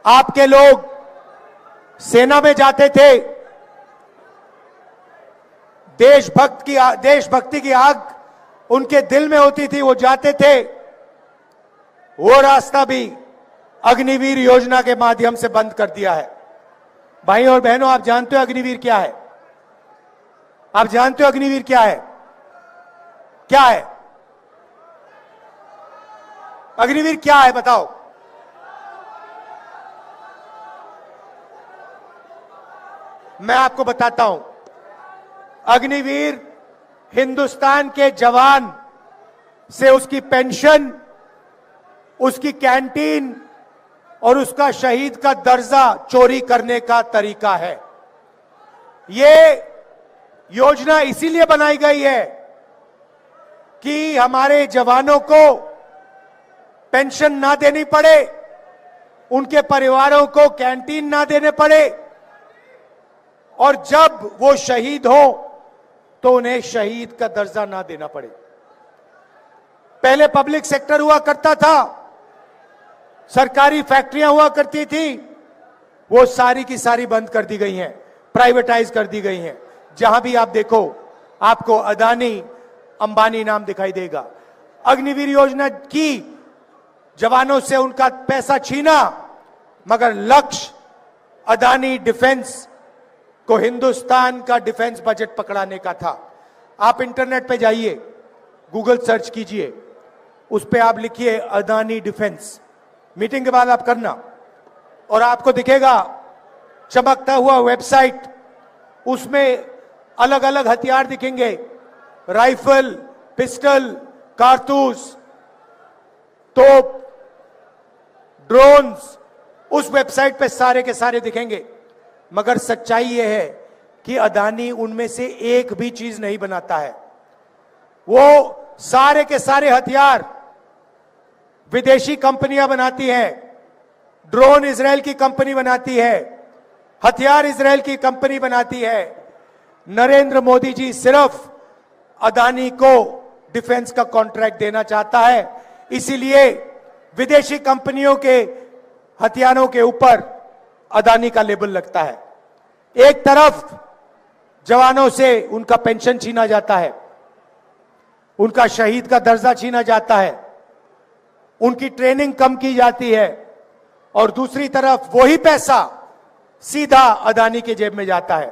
आपके लोग सेना में जाते थे, देशभक्ति की आग उनके दिल में होती थी, वो जाते थे, वो रास्ता भी अग्निवीर योजना के माध्यम से बंद कर दिया है। भाई और बहनों, आप जानते हो अग्निवीर क्या है? आप जानते हो अग्निवीर क्या है? क्या है अग्निवीर? क्या है बताओ? मैं आपको बताता हूं। अग्निवीर हिंदुस्तान के जवान से उसकी पेंशन, उसकी कैंटीन और उसका शहीद का दर्जा चोरी करने का तरीका है। यह योजना इसीलिए बनाई गई है कि हमारे जवानों को पेंशन ना देनी पड़े, उनके परिवारों को कैंटीन ना देने पड़े, और जब वो शहीद हो तो उन्हें शहीद का दर्जा ना देना पड़े। पहले पब्लिक सेक्टर हुआ करता था, सरकारी फैक्ट्रियां हुआ करती थी, वो सारी की सारी बंद कर दी गई हैं, प्राइवेटाइज कर दी गई हैं। जहां भी आप देखो आपको अदानी, अंबानी नाम दिखाई देगा। अग्निवीर योजना की जवानों से उनका पैसा छीना, मगर लक्ष्य अदानी डिफेंस को हिंदुस्तान का डिफेंस बजट पकड़ाने का था। आप इंटरनेट पे जाइए, गूगल सर्च कीजिए, उस पे आप लिखिए अदानी डिफेंस, मीटिंग के बाद आप करना, और आपको दिखेगा चमकता हुआ वेबसाइट, उसमें अलग अलग हथियार दिखेंगे, राइफल, पिस्टल, कारतूस, तोप, ड्रोन्स, उस वेबसाइट पे सारे के सारे दिखेंगे। मगर सच्चाई यह है कि अदानी उनमें से एक भी चीज नहीं बनाता है। वो सारे के सारे हथियार विदेशी कंपनियां बनाती हैं। ड्रोन इजराइल की कंपनी बनाती है, हथियार इजराइल की कंपनी बनाती है। नरेंद्र मोदी जी सिर्फ अदानी को डिफेंस का कॉन्ट्रैक्ट देना चाहता है, इसीलिए विदेशी कंपनियों के हथियारों के ऊपर अदानी का लेबल लगता है। एक तरफ जवानों से उनका पेंशन छीना जाता है, उनका शहीद का दर्जा छीना जाता है, उनकी ट्रेनिंग कम की जाती है, और दूसरी तरफ वही पैसा सीधा अदानी के जेब में जाता है।